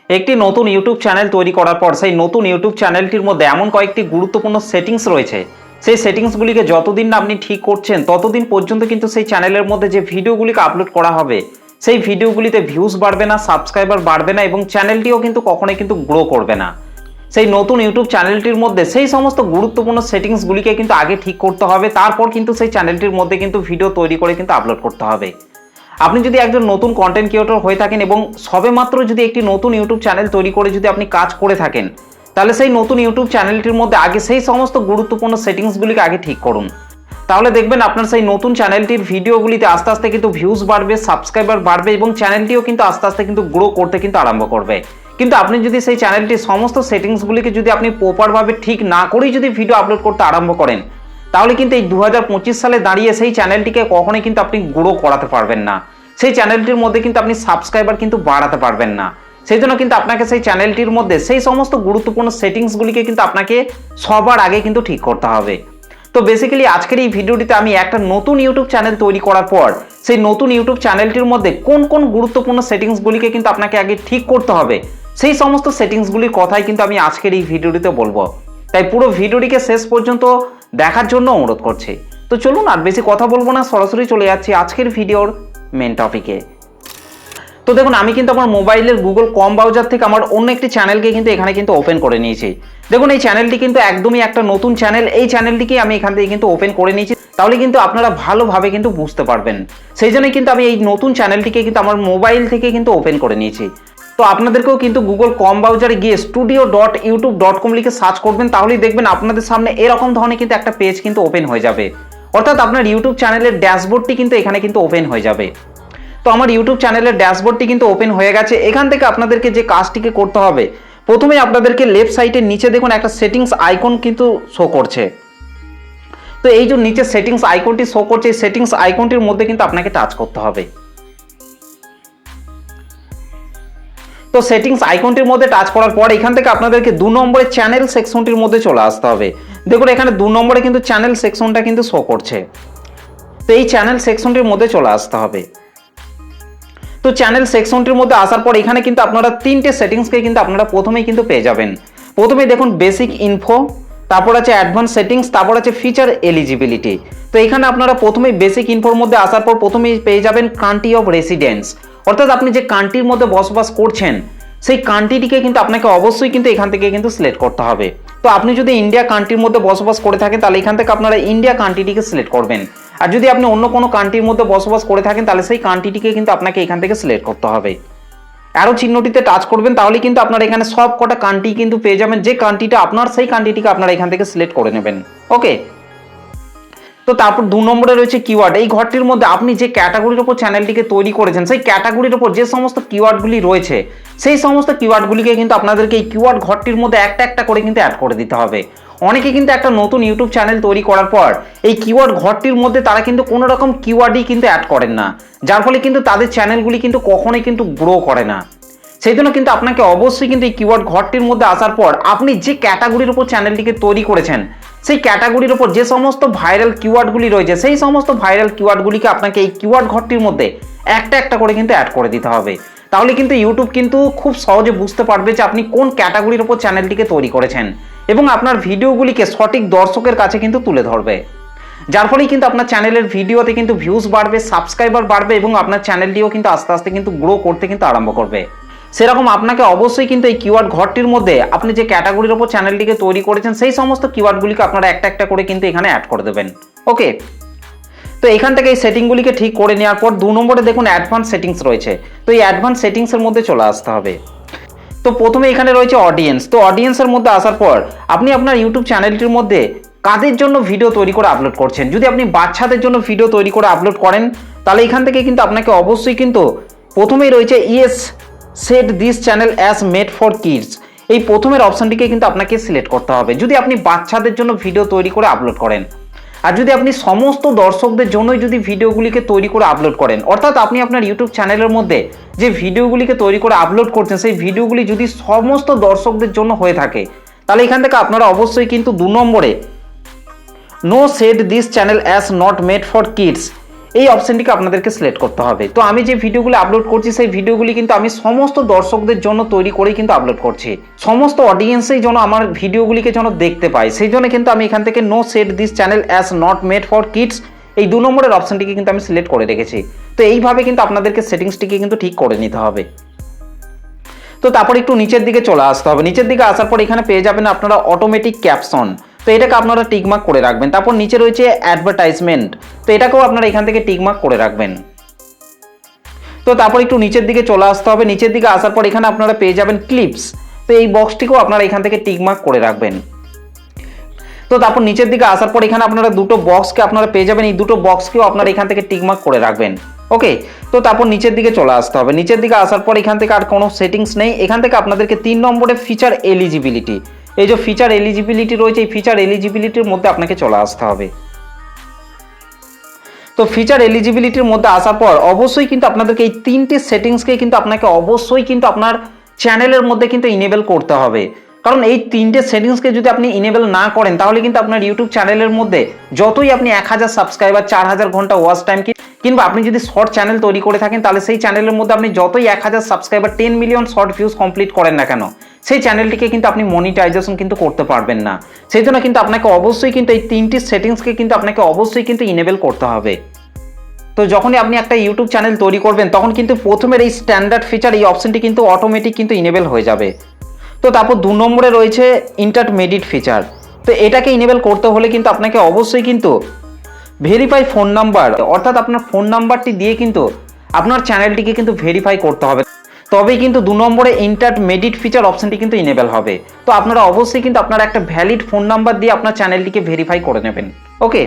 একটি নতুন YouTube channel তৈরি করার পর সেই নতুন ইউটিউব চ্যানেলটির মধ্যে এমন কয়েকটি গুরুত্বপূর্ণ সেটিংস রয়েছে, সেই সেটিংসগুলিকে যতদিন না আপনি ঠিক করছেন ততদিন পর্যন্ত কিন্তু সেই চ্যানেলের মধ্যে যে ভিডিওগুলিকে আপলোড করা হবে সেই ভিডিওগুলিতে ভিউজ বাড়বে না, সাবস্ক্রাইবার বাড়বে না এবং চ্যানেলটিও কিন্তু কখনোই কিন্তু গ্রো করবে না। সেই নতুন ইউটিউব চ্যানেলটির মধ্যে সেই সমস্ত গুরুত্বপূর্ণ সেটিংসগুলিকে কিন্তু আগে ঠিক করতে হবে, তারপর কিন্তু সেই চ্যানেলটির মধ্যে কিন্তু ভিডিও তৈরি করে কিন্তু আপলোড করতে হবে। আপনি যদি একজন নতুন কন্টেন্ট ক্রিয়েটর হয়ে থাকেন এবং সবেমাত্র যদি একটি নতুন ইউটিউব চ্যানেল তৈরি করে যদি আপনি কাজ করে থাকেন, তাহলে সেই নতুন ইউটিউব চ্যানেলটির মধ্যে আগে সেই সমস্ত গুরুত্বপূর্ণ সেটিংসগুলিকে আগে ঠিক করুন। তাহলে দেখবেন আপনার সেই নতুন চ্যানেলটির ভিডিওগুলিতে আস্তে আস্তে কিন্তু ভিউজ বাড়বে, সাবস্ক্রাইবার বাড়বে এবং চ্যানেলটিও কিন্তু আস্তে আস্তে কিন্তু গ্রো করতে কিন্তু আরম্ভ করবে। কিন্তু আপনি যদি সেই চ্যানেলটির সমস্ত সেটিংসগুলিকে যদি আপনি প্রপারভাবে ঠিক না করেই যদি ভিডিও আপলোড করতে আরম্ভ করেন, তাহলে কিন্তু এই 2025 সালে দাঁড়িয়ে সেই চ্যানেলটিকে কখনোই কিন্তু আপনি গ্রো করাতে পারবেন না। সেই চ্যানেলটির মধ্যে কিন্তু আপনি সাবস্ক্রাইবার কিন্তু বাড়াতে পারবেন না। সেই জন্য কিন্তু আপনাকে সেই চ্যানেলটির মধ্যে সেই সমস্ত গুরুত্বপূর্ণ সেটিংসগুলিকে কিন্তু আপনাকে সবার আগে কিন্তু ঠিক করতে হবে। তো বেসিক্যালি আজকের এই ভিডিওটিতে আমি একটা নতুন ইউটিউব চ্যানেল তৈরি করার পর সেই নতুন ইউটিউব চ্যানেলটির মধ্যে কোন কোন গুরুত্বপূর্ণ সেটিংসগুলিকে কিন্তু আপনাকে আগে ঠিক করতে হবে সেই সমস্ত সেটিংসগুলির কথাই কিন্তু আমি আজকের এই ভিডিওটিতে বলবো। তাই পুরো ভিডিওটিকে শেষ পর্যন্ত দেখার জন্য অনুরোধ করছি। তো চলুন আর বেশি কথা বলবো না, সরাসরি চলে যাচ্ছি আজকের ভিডিওর মেন টপিকে। তো দেখুন, আমি কিন্তু আমার মোবাইলের গুগল ক্রোম ব্রাউজার থেকে আমার অন্য একটি চ্যানেলকে কিন্তু এখানে কিন্তু ওপেন করে নিয়েছি। দেখুন, এই চ্যানেলটি কিন্তু একদমই একটা নতুন চ্যানেল। এই চ্যানেলটিকে আমি এখান থেকে কিন্তু ওপেন করে নিয়েছি, তাহলে কিন্তু আপনারা ভালোভাবে কিন্তু বুঝতে পারবেন। সেই জন্যই কিন্তু আমি এই নতুন চ্যানেলটিকে কিন্তু আমার মোবাইল থেকে কিন্তু ওপেন করে নিয়েছি। তো আপনাদেরকেও কিন্তু গুগল ক্রোম ব্রাউজারে গিয়ে studio.youtube.com লিখে সার্চ করবেন, তাহলেই দেখবেন আপনাদের সামনে এরকম ধরনের কিন্তু একটা পেজ কিন্তু ওপেন হয়ে যাবে। অর্থাৎ আপনার ইউটিউব চ্যানেলের ড্যাশবোর্ডটি কিন্তু এখানে কিন্তু ওপেন হয়ে যাবে। তো আমার ইউটিউব চ্যানেলের ড্যাশবোর্ডটি কিন্তু ওপেন হয়ে গেছে। এখান থেকে আপনাদেরকে যে কাজটিকে করতে হবে, প্রথমে আপনাদেরকে লেফট সাইডের নিচে দেখুন একটা সেটিংস আইকন কিন্তু শো করছে। তো এই যে নিচে সেটিংস আইকনটি শো করছে, এই সেটিংস আইকনটির মধ্যে কিন্তু আপনাকে টাচ করতে হবে। তো সেটিংস আইকনটির মধ্যে টাচ করার পর এখান থেকে আপনাদেরকে 2 নম্বরে চ্যানেল সেকশনটির মধ্যে চলে আসতে হবে। দেখুন, এখানে 2 নম্বরে কিন্তু চ্যানেল সেকশনটা কিন্তু শো করছে। তো এই চ্যানেল সেকশনটির মধ্যে চলে আসতে হবে। তো চ্যানেল সেকশনটির মধ্যে আসার পর এখানে কিন্তু আপনারা 3টে সেটিংসকে কিন্তু আপনারা প্রথমেই কিন্তু পেয়ে যাবেন। প্রথমেই দেখুন বেসিক ইনফো, তারপর আছে অ্যাডভান্স সেটিংস, তারপর আছে ফিচার এলিজিবিলিটি। তো এখানে আপনারা প্রথমেই বেসিক ইনফোর মধ্যে আসার পর প্রথমেই পেয়ে যাবেন কান্ট্রি অফ রেসিডেন্স, অর্থাৎ আপনি যে কান্ট্রির মধ্যে বসবাস করছেন সেই কান্ট্রিটিকে কিন্তু আপনাকে অবশ্যই কিন্তু এখান থেকে কিন্তু সিলেক্ট করতে হবে। তো আপনি যদি ইন্ডিয়া কান্ট্রির মধ্যে বসবাস করে থাকেন তাহলে এখান থেকে আপনারা ইন্ডিয়া কান্ট্রিটিকে সিলেক্ট করবেন। আর যদি আপনি অন্য কোনো কান্ট্রির মধ্যে বসবাস করে থাকেন তাহলে সেই কান্ট্রিটিকে কিন্তু আপনাকে এখান থেকে সিলেক্ট করতে হবে। অ্যারো চিহ্নটিতে টাচ করবেন, তাহলে কিন্তু আপনারা এখানে সব কটা কান্ট্রি কিন্তু পেয়ে যাবেন। যে কান্ট্রিটা আপনার সেই কান্ট্রিটিকে আপনারা এখান থেকে সিলেক্ট করে নেবেন। ওকে। তো তারপর 2 নম্বরে রয়েছে কিওয়ার্ড। এই ঘরটির মধ্যে আপনি যে ক্যাটাগরির উপর চ্যানেলটিকে তৈরি করেছেন সেই ক্যাটাগরির উপর যে সমস্ত কিওয়ার্ডগুলি রয়েছে সেই সমস্ত কিওয়ার্ডগুলিকে কিন্তু আপনাদেরকে এই কিওয়ার্ড ঘরটির মধ্যে একটা একটা করে কিন্তু অ্যাড করে দিতে হবে। অনেকে কিন্তু একটা নতুন ইউটিউব চ্যানেল তৈরি করার পর এই কিওয়ার্ড ঘরটির মধ্যে তারা কিন্তু কোনো রকম কিওয়ার্ডই কিন্তু অ্যাড করেন না, যার ফলে কিন্তু তাদের চ্যানেলগুলি কিন্তু কখনোই কিন্তু গ্রো করে না। সেই জন্য কিন্তু আপনাকে অবশ্যই কিন্তু এই কিওয়ার্ড ঘরটির মধ্যে আসার পর আপনি যে ক্যাটাগরির উপর চ্যানেলটিকে তৈরি করেছেন সেই ক্যাটাগরির উপর যে সমস্ত ভাইরাল কিওয়ার্ডগুলি রয়েছে সেই সমস্ত ভাইরাল কিওয়ার্ডগুলিকে আপনাকে এই কিওয়ার্ড ঘরটির মধ্যে একটা একটা করে কিন্তু অ্যাড করে দিতে হবে। তাহলে কিন্তু ইউটিউব কিন্তু খুব সহজে বুঝতে পারবে যে আপনি কোন ক্যাটাগরির উপর চ্যানেলটিকে তৈরি করেছেন এবং আপনার ভিডিওগুলিকে সঠিক দর্শকের কাছে কিন্তু তুলে ধরবে, যার ফলেই কিন্তু আপনার চ্যানেলের ভিডিওতে কিন্তু ভিউজ বাড়বে, সাবস্ক্রাইবার বাড়বে এবং আপনার চ্যানেলটিও কিন্তু আস্তে আস্তে কিন্তু গ্রো করতে কিন্তু আরম্ভ করবে। সেরকম আপনাকে অবশ্যই কিন্তু এই কিওয়ার্ড ঘরটির মধ্যে আপনি যে ক্যাটাগরির উপর চ্যানেলটিকে তৈরি করেছেন সেই সমস্ত কিওয়ার্ডগুলিকে আপনারা একটা একটা করে কিন্তু এখানে অ্যাড করে দেবেন। ওকে। তো এখান থেকে এই সেটিংগুলিকে ঠিক করে নেওয়ার পর 2 নম্বরে দেখুন অ্যাডভান্স সেটিংস রয়েছে। তো এই অ্যাডভান্স সেটিংসের মধ্যে চলে আসতে হবে। তো প্রথমে এখানে রয়েছে অডিয়েন্স। তো অডিয়েন্সের মধ্যে আসার পর আপনি আপনার ইউটিউব চ্যানেলটির মধ্যে কাদের জন্য ভিডিও তৈরি করে আপলোড করছেন। যদি আপনি বাচ্চাদের জন্য ভিডিও তৈরি করে আপলোড করেন তাহলে এখান থেকে কিন্তু আপনাকে অবশ্যই কিন্তু প্রথমেই রয়েছে yes set this channel as made for kids, এই প্রথমের অপশনটিকে কিন্তু আপনাকে সিলেক্ট করতে হবে যদি আপনি বাচ্চাদের জন্য ভিডিও তৈরি করে আপলোড করেন। আর যদি আপনি সমস্ত দর্শকদের জন্যই যদি ভিডিওগুলিকে তৈরি করে আপলোড করেন, অর্থাৎ আপনি আপনার ইউটিউব চ্যানেলের মধ্যে যে ভিডিওগুলিকে তৈরি করে আপলোড করছেন সেই ভিডিওগুলি যদি সমস্ত দর্শকদের জন্য হয়ে থাকে তাহলে এখান থেকে আপনারা অবশ্যই কিন্তু 2 নম্বরে no set this channel as not made for kids, এই অপশনটিকে আপনাদেরকে সিলেক্ট করতে হবে। তো আমি যে ভিডিওগুলো আপলোড করছি সেই ভিডিওগুলি কিন্তু আমি সমস্ত দর্শকদের জন্য তৈরি করেই কিন্তু আপলোড করছি, সমস্ত অডিয়েন্সেই যেন আমার ভিডিওগুলিকে যেন দেখতে পায়, সেই জন্য কিন্তু আমি এখান থেকে no set this channel as not made for kids এই 2 নম্বরের অপশনটিকে কিন্তু আমি সিলেক্ট করে রেখেছি। তো এইভাবে কিন্তু আপনাদেরকে সেটিংসটিকে কিন্তু ঠিক করে নিতে হবে। তো তারপর একটু নিচের দিকে চলে আসতে হবে। নিচের দিকে আসার পর এখানে পেয়ে যাবেন আপনারা অটোমেটিক ক্যাপশন, তো এটাকে আপনারা টিকমার্ক করে রাখবেন। তারপর নিচে রয়েছে অ্যাডভার্টাইজমেন্ট, তো এটাকেও আপনারা এখান থেকে টিকমার্ক করে রাখবেন। তো তারপর একটু নিচের দিকে চলে আসতে হবে। নিচের দিকে আসার পর এখানে আপনারা পেয়ে যাবেন ক্লিপস, তো এই বক্সটিকেও আপনারা এখান থেকে টিকমার্ক করে রাখবেন। তো তারপর নিচের দিকে আসার পর এখানে আপনারা দুটো বক্সকে আপনারা পেয়ে যাবেন, এই দুটো বক্সকেও আপনারা এখান থেকে টিকমার্ক করে রাখবেন। ওকে, তো তারপর নিচের দিকে চলে আসতে হবে। নিচের দিকে আসার পর এখান থেকে আর কোনো সেটিংস নেই, এখান থেকে আপনাদেরকে 3 নম্বরে ফিচার এলিজিবিলিটি, এই যে ফিচার এলিজিবিলিটি রয়েছে এই ফিচার এলিজিবিলিটির মধ্যে আপনাকে চলে আসতে হবে। তো ফিচার এলিজিবিলিটির মধ্যে আসার পর অবশ্যই কিন্তু আপনাদেরকে এই 3টে সেটিংসকে কিন্তু আপনাকে অবশ্যই কিন্তু আপনার চ্যানেলের মধ্যে কিন্তু ইনেবল করতে হবে। কারণ এই 3টে সেটিংসকে যদি আপনি ইনেবল না করেন তাহলে কিন্তু আপনার ইউটিউব চ্যানেলের মধ্যে যতই আপনি 1000 সাবস্ক্রাইবার, 4000 ঘন্টা ওয়াচ টাইম, কিংবা আপনি যদি শর্ট চ্যানেল তৈরি করে থাকেন তাহলে সেই চ্যানেলের মধ্যে আপনি যতই 1000 subscriber, 10 million short views complete করেন না কেন, সেই চ্যানেলটিকে কিন্তু আপনি মনিটাইজেশন কিন্তু করতে পারবেন না। সেই জন্য কিন্তু আপনাকে অবশ্যই কিন্তু এই 3টি সেটিংসকে কিন্তু আপনাকে অবশ্যই কিন্তু ইনেবল করতে হবে। তো যখনই আপনি একটা ইউটিউব চ্যানেল তৈরি করবেন তখন কিন্তু প্রথমের এই স্ট্যান্ডার্ড ফিচার এই অপশনটি কিন্তু অটোমেটিক কিন্তু ইনেবল হয়ে যাবে। তো তারপর 2 নম্বরে রয়েছে ইন্টারমিডিয়েট ফিচার, তো এটাকে ইনেবল করতে হলে কিন্তু আপনাকে অবশ্যই কিন্তু ভেরিফাই ফোন নাম্বার, অর্থাৎ আপনার ফোন নাম্বারটি দিয়ে কিন্তু আপনার চ্যানেলটিকে কিন্তু ভেরিফাই করতে হবে, তবেই কিন্তু 2 নম্বরে ইন্টারমিডিয়েট ফিচার অপশনটি কিন্তু ইনেবল হবে। তো আপনারা অবশ্যই কিন্তু আপনার একটা ভ্যালিড ফোন নাম্বার দিয়ে আপনার চ্যানেলটিকে ভেরিফাই করে নেবেন। ওকে,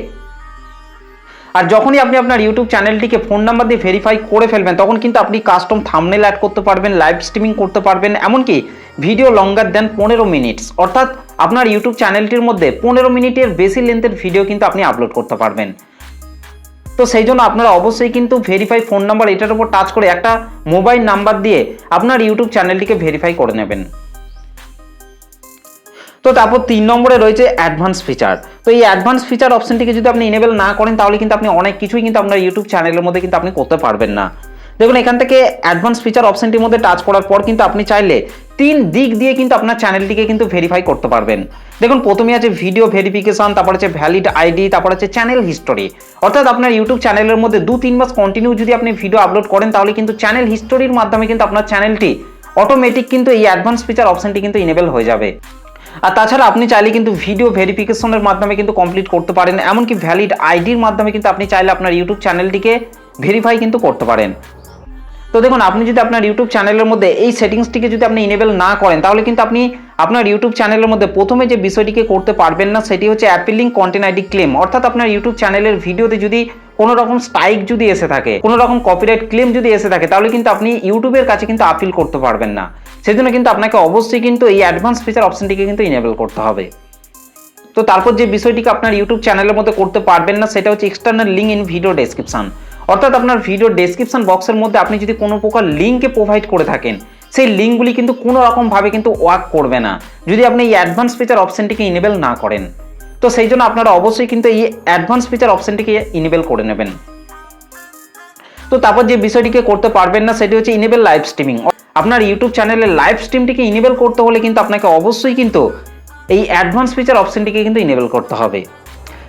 আর যখনই আপনি আপনার ইউটিউব চ্যানেলটিকে ফোন নাম্বার দিয়ে ভেরিফাই করে ফেলবেন তখন কিন্তু আপনি কাস্টম থাম্বনেল অ্যাড করতে পারবেন, লাইভ স্ট্রিমিং করতে পারবেন, এমনকি ভিডিও লঙ্গার দেন 15 মিনিটস, অর্থাৎ আপনার ইউটিউব চ্যানেলটির মধ্যে 15 মিনিটের বেশি লেন্থের ভিডিও কিন্তু আপনি আপলোড করতে পারবেন। তো সেই জন্য আপনারা অবশ্যই কিন্তু ভেরিফাই ফোন নাম্বার এটার উপর টাচ করে একটা মোবাইল নাম্বার দিয়ে আপনার ইউটিউব চ্যানেলটিকে ভেরিফাই করে নেবেন। তো তারপর 3 নম্বরে রয়েছে অ্যাডভান্স ফিচার, তো এই অ্যাডভান্স ফিচার অপশনটিকে যদি আপনি ইনেবল না করেন তাহলে কিন্তু আপনি অনেক কিছুই কিন্তু আপনার ইউটিউব চ্যানেলের মধ্যে কিন্তু আপনি করতে পারবেন না। দেখুন এখান থেকে অ্যাডভান্স ফিচার অপশনটির মধ্যে টাচ করার পর কিন্তু আপনি চাইলে 3 দিক দিয়ে কিন্তু আপনার চ্যানেলটিকে কিন্তু ভেরিফাই করতে পারবেন। দেখুন প্রথমে আছে ভিডিও ভেরিফিকেশন, তারপর আছে ভ্যালিড আইডি, তারপর আছে চ্যানেল হিস্টোরি, অর্থাৎ আপনার ইউটিউব চ্যানেলের মধ্যে 2-3 মাস কন্টিনিউ যদি আপনি ভিডিও আপলোড করেন তাহলে কিন্তু চ্যানেল হিস্টোরির মাধ্যমে কিন্তু আপনার চ্যানেলটি অটোমেটিক কিন্তু এই অ্যাডভান্স ফিচার অপশনটি কিন্তু ইনেবল হয়ে যাবে। আর তাছাড়া আপনি চাইলে কিন্তু ভিডিও ভেরিফিকেশনের মাধ্যমে কিন্তু কমপ্লিট করতে পারেন, এমনকি ভ্যালিড আইডির মাধ্যমে কিন্তু আপনি চাইলে আপনার ইউটিউব চ্যানেলটিকে ভেরিফাই কিন্তু করতে পারেন। তো দেখুন আপনি যদি আপনার ইউটিউব চ্যানেলের মধ্যে এই সেটিংসটিকে যদি আপনি ইনেবল না করেন তাহলে কিন্তু আপনি আপনার ইউটিউব চ্যানেলের মধ্যে প্রথমে যে বিষয়টিকে করতে পারবেন না সেটি হচ্ছে অ্যাপিলিং কন্টেন্ট আইডি ক্লেম, অর্থাৎ আপনার ইউটিউব চ্যানেলের ভিডিওতে যদি কোনো রকম স্ট্রাইক যদি এসে থাকে, কোনো রকম কপিরাইট ক্লেম যদি এসে থাকে তাহলে কিন্তু আপনি ইউটিউবের কাছে কিন্তু আপিল করতে পারবেন না। সেজন্য কিন্তু আপনাকে অবশ্যই কিন্তু এই অ্যাডভান্স ফিচার অপশনটিকে কিন্তু ইনেবল করতে হবে। তো তারপর যে বিষয়টিকে আপনার ইউটিউব চ্যানেলের মধ্যে করতে পারবেন না সেটা হচ্ছে external link in video description, অর্থাৎ আপনার ভিডিও ডেসক্রিপশন বক্সের মধ্যে আপনি যদি কোনো প্রকার লিঙ্ককে প্রোভাইড করে থাকেন সেই লিঙ্কগুলি কিন্তু কোনো রকমভাবে কিন্তু ওয়ার্ক করবে না যদি আপনি এই অ্যাডভান্স ফিচার অপশনটিকে ইনেবল না করেন। তো সেই জন্য আপনারা অবশ্যই কিন্তু এই অ্যাডভান্স ফিচার অপশনটিকে ইনেবল করে নেবেন। তো তারপর যে বিষয়টিকে করতে পারবেন না সেটি হচ্ছে ইনেবল লাইভ স্ট্রিমিং, আপনার ইউটিউব চ্যানেলের লাইভ স্ট্রিমটিকে ইনেবল করতে হলে কিন্তু আপনাকে অবশ্যই কিন্তু এই অ্যাডভান্স ফিচার অপশনটিকে কিন্তু ইনেবল করতে হবে।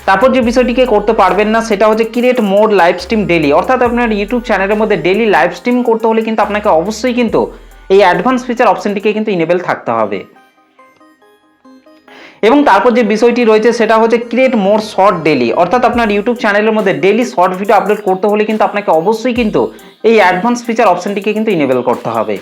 তারপর যে বিষয়টিকে করতে পারবেন না সেটা হচ্ছে ক্রিয়েট মোর লাইভ স্ট্রিম ডেইলি, অর্থাৎ আপনার ইউটিউব চ্যানেলের মধ্যে ডেইলি লাইভ স্ট্রিম করতে হলে কিন্তু আপনাকে অবশ্যই কিন্তু এই অ্যাডভান্স ফিচার অপশনটিকে কিন্তু ইনেবল থাকতে হবে। এবং তারপর যে বিষয়টি রয়েছে সেটা হচ্ছে ক্রিয়েট মোর শর্ট ডেইলি, অর্থাৎ আপনার ইউটিউব চ্যানেলের মধ্যে ডেইলি শর্ট ভিডিও আপলোড করতে হলে কিন্তু আপনাকে অবশ্যই কিন্তু এই অ্যাডভান্স ফিচার অপশনটিকে কিন্তু ইনেবল করতে হবে।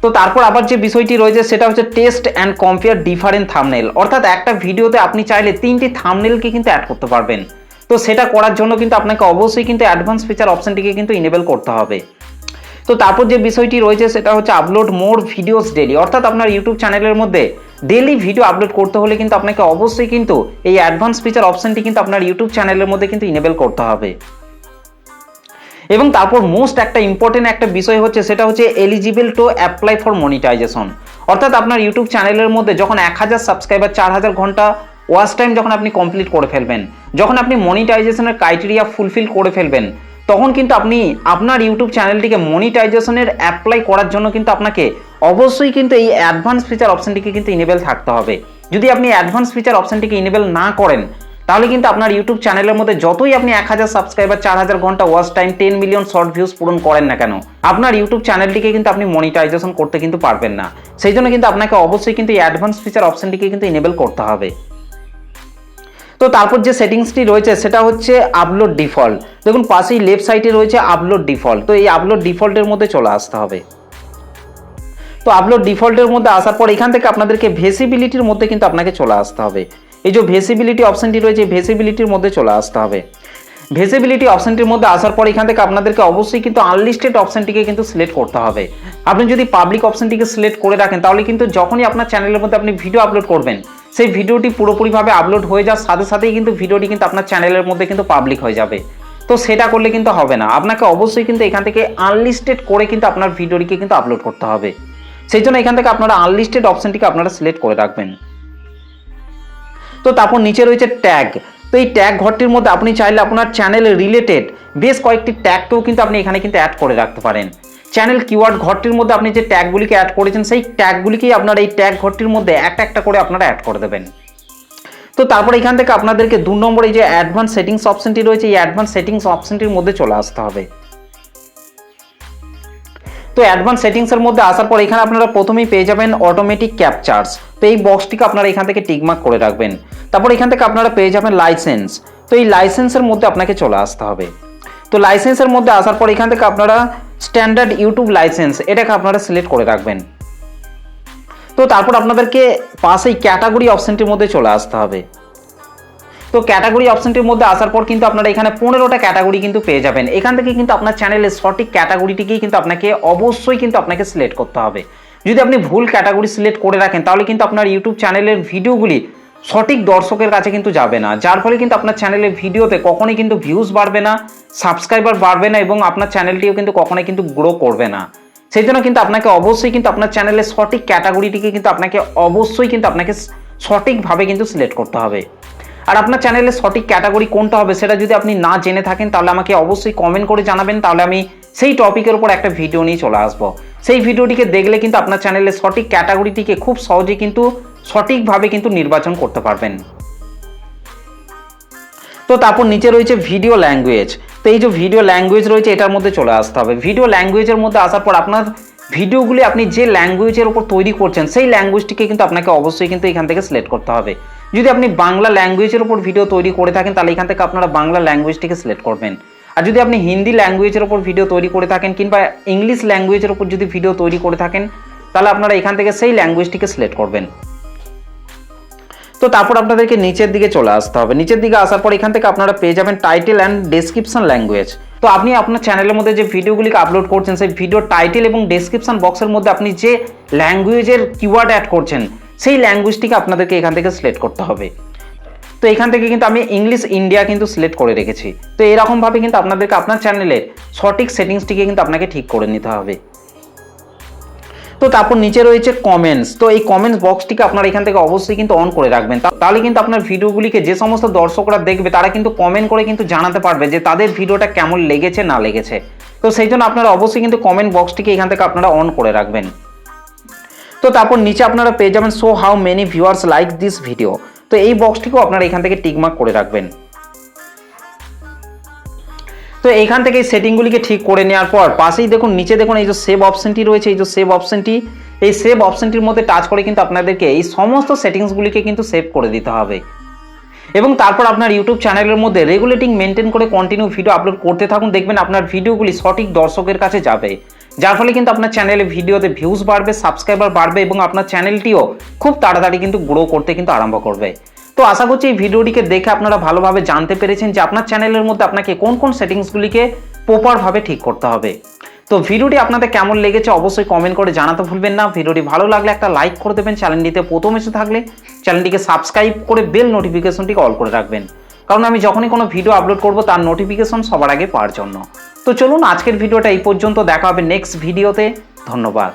তো তারপর আবার যে বিষয়টি রয়েছে সেটা হচ্ছে test and compare different thumbnail, অর্থাৎ একটা ভিডিওতে আপনি চাইলে 3টি থাম্বনেলকে কিন্তু অ্যাড করতে পারবেন। তো সেটা করার জন্য কিন্তু আপনাকে অবশ্যই কিন্তু অ্যাডভান্স ফিচার অপশনটিকে কিন্তু ইনেবল করতে হবে। তো তারপর যে বিষয়টি রয়েছে সেটা হচ্ছে আপলোড মোর ভিডিওস ডেইলি, অর্থাৎ আপনার ইউটিউব চ্যানেলের মধ্যে ডেইলি ভিডিও আপলোড করতে হলে কিন্তু আপনাকে অবশ্যই কিন্তু এই অ্যাডভান্স ফিচার অপশনটি কিন্তু আপনার ইউটিউব চ্যানেলের মধ্যে কিন্তু ইনেবল করতে হবে। এবং তারপর মোস্ট একটা ইম্পর্টেন্ট একটা বিষয় হচ্ছে সেটা হচ্ছে eligible to apply for monetization, অর্থাৎ আপনার ইউটিউব চ্যানেলের মধ্যে যখন 1000 সাবস্ক্রাইবার, 4000 ঘন্টা ওয়াচ টাইম যখন আপনি কমপ্লিট করে ফেলবেন যখন আপনি মনিটাইজেশনের ক্রাইটেরিয়া ফুলফিল করে ফেলবেন তখন কিন্তু আপনি আপনার ইউটিউব চ্যানেলটিকে মনিটাইজেশনের অ্যাপ্লাই করার জন্য কিন্তু আপনাকে অবশ্যই কিন্তু এই অ্যাডভান্স ফিচার অপশনটিকে কিন্তু ইনেবল থাকতে হবে। যদি আপনি অ্যাডভান্স ফিচার অপশনটিকে ইনেবল না করেন তাহলে কিন্তু আপনার ইউটিউব চ্যানেলের মধ্যে যতই আপনি 1000 সাবস্ক্রাইবার 4000 ঘন্টা watch time 10 million short views পূরণ করেন না কেন, আপনার ইউটিউব চ্যানেলটিকে কিন্তু আপনি মনিটাইজেশন করতে কিন্তু পারবেন না। সেই জন্য কিন্তু আপনাকে অবশ্যই কিন্তু এই অ্যাডভান্স ফিচার অপশনটিকে কিন্তু ইনেবল করতে হবে। তো তারপর যে সেটিংসটি রয়েছে সেটা হচ্ছে আপলোড ডিফল্ট। দেখুন পাশেই লেফট সাইডে রয়েছে আপলোড ডিফল্ট। তো এই আপলোড ডিফল্টের মধ্যে চলে আসতে হবে। তো আপলোড ডিফল্টের মধ্যে আসার পর এখান থেকে আপনাদেরকে ভিজিবিলিটির মধ্যে কিন্তু আপনাকে চলে আসতে হবে। এই যে ভিজিবিলিটি অপশনটি রয়েছে এই ভিজিবিলিটির মধ্যে চলে আসতে হবে। ভিজিবিলিটি অপশনটির মধ্যে আসার পর এখান থেকে আপনাদেরকে অবশ্যই কিন্তু আনলিস্টেড অপশনটিকে কিন্তু সিলেক্ট করতে হবে। আপনি যদি পাবলিক অপশনটিকে সিলেক্ট করে রাখেন তাহলে কিন্তু যখনই আপনার চ্যানেলের মধ্যে আপনি ভিডিও আপলোড করবেন সেই ভিডিওটি পুরোপুরিভাবে আপলোড হয়ে যাওয়ার সাথে সাথেই কিন্তু ভিডিওটি কিন্তু আপনার চ্যানেলের মধ্যে কিন্তু পাবলিক হয়ে যাবে। তো সেটা করলে কিন্তু হবে না, আপনাকে অবশ্যই কিন্তু এখান থেকে আনলিস্টেড করে কিন্তু আপনার ভিডিওটিকে কিন্তু আপলোড করতে হবে। সেই জন্য এখান থেকে আপনারা আনলিস্টেড অপশনটিকে আপনারা সিলেক্ট করে রাখবেন। তো তারপর নিচে রয়েছে ট্যাগ। তো এই ট্যাগ ঘরটির মধ্যে আপনি চাইলে আপনার চ্যানেল রিলেটেড বেশ কয়েকটি ট্যাগকেও কিন্তু আপনি এখানে কিন্তু অ্যাড করে রাখতে পারেন। চ্যানেল কিওয়ার্ড ঘরটির মধ্যে আপনি যে ট্যাগগুলিকে অ্যাড করেছেন সেই ট্যাগগুলিকেই আপনারা এই ট্যাগ ঘরটির মধ্যে একটা একটা করে আপনারা অ্যাড করে দেবেন। তো তারপর এখান থেকে আপনাদেরকে 2 নম্বরে যে অ্যাডভান্স সেটিংস অপশনটি রয়েছে এই অ্যাডভান্স সেটিংস অপশনটির মধ্যে চলে আসতে হবে। তো অ্যাডভান্স সেটিংসের মধ্যে আসার পর এখানে আপনারা প্রথমেই পেয়ে যাবেন অটোমেটিক ক্যাপচার্স। তো এই বক্সটিকে আপনারা এখান থেকে টিকমার্ক করে রাখবেন। তারপর এখান থেকে আপনারা পেয়ে যাবেন লাইসেন্স। তো এই লাইসেন্সের মধ্যে আপনাকে চলে আসতে হবে। তো লাইসেন্সের মধ্যে আসার পর এখান থেকে আপনারা স্ট্যান্ডার্ড ইউটিউব লাইসেন্স এটাকে আপনারা সিলেক্ট করে রাখবেন। তো তারপর আপনাদেরকে পাশেই ক্যাটাগরি অপশনটির মধ্যে চলে আসতে হবে। তো ক্যাটাগরি অপশনটির মধ্যে আসার পর কিন্তু আপনারা এখানে 15টা ক্যাটাগরি কিন্তু পেয়ে যাবেন। এখান থেকে কিন্তু আপনার চ্যানেলের সঠিক ক্যাটাগরিটিকেই কিন্তু আপনাকে অবশ্যই কিন্তু আপনাকে সিলেক্ট করতে হবে। যদি আপনি ভুল ক্যাটাগরি সিলেক্ট করে রাখেন তাহলে কিন্তু আপনার ইউটিউব চ্যানেলের ভিডিওগুলি সঠিক দর্শকের কাছে কিন্তু যাবে না, যার ফলে কিন্তু আপনার চ্যানেলের ভিডিওতে কখনোই কিন্তু ভিউজ বাড়বে না, সাবস্ক্রাইবার বাড়বে না এবং আপনার চ্যানেলটিও কিন্তু কখনোই কিন্তু গ্রো করবে না। সেই জন্য কিন্তু আপনাকে অবশ্যই কিন্তু আপনার চ্যানেলের সঠিক ক্যাটাগরিটিকে কিন্তু আপনাকে অবশ্যই কিন্তু আপনাকে সঠিকভাবে কিন্তু সিলেক্ট করতে হবে। আর আপনার চ্যানেলের সঠিক ক্যাটাগরি কোনটা হবে সেটা যদি আপনি না জেনে থাকেন তাহলে আমাকে অবশ্যই কমেন্ট করে জানাবেন, তাহলে আমি সেই টপিকের উপর একটা ভিডিও নিয়ে চলে আসবো। সেই ভিডিওটিকে দেখলে কিন্তু আপনার চ্যানেলের সঠিক ক্যাটাগরিটিকে খুব সহজে কিন্তু সঠিকভাবে কিন্তু নির্বাচন করতে পারবেন। তো তারপর নিচে রয়েছে ভিডিও ল্যাঙ্গুয়েজ। তো এই যে ভিডিও ল্যাঙ্গুয়েজ রয়েছে এটার মধ্যে চলে আসতে হবে। ভিডিও ল্যাঙ্গুয়েজের মধ্যে আসার পর আপনার ভিডিওগুলি আপনি যে ল্যাঙ্গুয়েজের উপর তৈরি করছেন সেই ল্যাঙ্গুয়েজটিকে কিন্তু আপনাকে অবশ্যই কিন্তু এখান থেকে সিলেক্ট করতে হবে। যদি আপনি বাংলা ল্যাঙ্গুয়েজের উপর ভিডিও তৈরি করে থাকেন তাহলে এখান থেকে আপনারা বাংলা ল্যাঙ্গুয়েজটিকে সিলেক্ট করবেন। আর যদি আপনি হিন্দি ল্যাঙ্গুয়েজের উপর ভিডিও তৈরি করে থাকেন কিংবা ইংলিশ ল্যাঙ্গুয়েজের উপর যদি ভিডিও তৈরি করে থাকেন তাহলে আপনারা এখান থেকে সেই ল্যাঙ্গুয়েজটিকে সিলেক্ট করবেন। তো তারপর আপনাদেরকে নিচের দিকে চলে আসতে হবে। নিচের দিকে আসার পর এখান থেকে আপনারা পেয়ে যাবেন টাইটেল অ্যান্ড ডেসক্রিপশন ল্যাঙ্গুয়েজ। তো আপনি আপনার চ্যানেলের মধ্যে যে ভিডিওগুলিকে আপলোড করছেন সেই ভিডিও টাইটেল এবং ডেসক্রিপশন বক্সের মধ্যে আপনি যে ল্যাঙ্গুয়েজের কিওয়ার্ড অ্যাড করছেন সেই ল্যাঙ্গুয়েজটিকে আপনাদেরকে এখান থেকে সিলেক্ট করতে হবে। তো এখান থেকে কিন্তু আমি ইংলিশ ইন্ডিয়া কিন্তু সিলেক্ট করে রেখেছি। তো এরকমভাবে কিন্তু আপনাদেরকে আপনার চ্যানেলের সঠিক সেটিংসটিকে কিন্তু আপনাকে ঠিক করে নিতে হবে। তো তারপর নিচে রয়েছে কমেন্টস। তো এই কমেন্টস বক্সটিকে আপনারা এখান থেকে অবশ্যই কিন্তু অন করে রাখবেন, তাহলে কিন্তু আপনার ভিডিওগুলিকে যে সমস্ত দর্শকরা দেখবে তারা কিন্তু কমেন্ট করে কিন্তু জানাতে পারবে যে তাদের ভিডিওটা কেমন লেগেছে না লেগেছে। তো সেই জন্য আপনারা অবশ্যই কিন্তু কমেন্ট বক্সটিকে এখান থেকে আপনারা অন করে রাখবেন। তো তারপর নিচে আপনারা পেয়ে যাবেন show how many viewers like this video. তো এই বক্সটিকেও আপনারা এখান থেকে টিকমার্ক করে রাখবেন। তো এখান থেকে এই সেটিংগুলিকে ঠিক করে নেওয়ার পর পাশেই দেখুন নিচে দেখুন এই যে সেভ অপশনটি রয়েছে, এই যে সেভ অপশনটি, এই সেভ অপশনটির মধ্যে টাচ করে কিন্তু আপনাদেরকে এই সমস্ত সেটিংসগুলিকে কিন্তু সেভ করে দিতে হবে এবং তারপর আপনার ইউটিউব চ্যানেলের মধ্যে রেগুলেটিং মেনটেন করে কন্টিনিউ ভিডিও আপলোড করতে থাকুন। দেখবেন আপনার ভিডিওগুলি সঠিক দর্শকের কাছে যাবে, যার ফলে কিন্তু আপনার চ্যানেলে ভিডিওতে ভিউজ বাড়বে, সাবস্ক্রাইবার বাড়বে এবং আপনার চ্যানেলটিও খুব তাড়াতাড়ি কিন্তু গ্রো করতে কিন্তু আরম্ভ করবে। তো আশা করছি এই ভিডিওটিকে দেখে আপনারা ভালোভাবে জানতে পেরেছেন যে আপনার চ্যানেলের মধ্যে আপনাকে কোন কোন সেটিংসগুলিকে প্রপারভাবে ঠিক করতে হবে। তো ভিডিওটি আপনাদের কেমন লেগেছে অবশ্যই কমেন্ট করে জানাতে ভুলবেন না। ভিডিওটি ভালো লাগলে একটা লাইক করে দেবেন, চ্যানেলটিতে প্রথম এসে থাকলে চ্যানেলটিকে সাবস্ক্রাইব করে বেল নোটিফিকেশনটিকে অল করে রাখবেন, কারণ আমি যখনই কোনো ভিডিও আপলোড করব তার নোটিফিকেশন সবার আগে পাওয়ার জন্য। তো চলুন আজকের ভিডিওটা এই পর্যন্ত, দেখা হবে নেক্সট ভিডিওতে। ধন্যবাদ।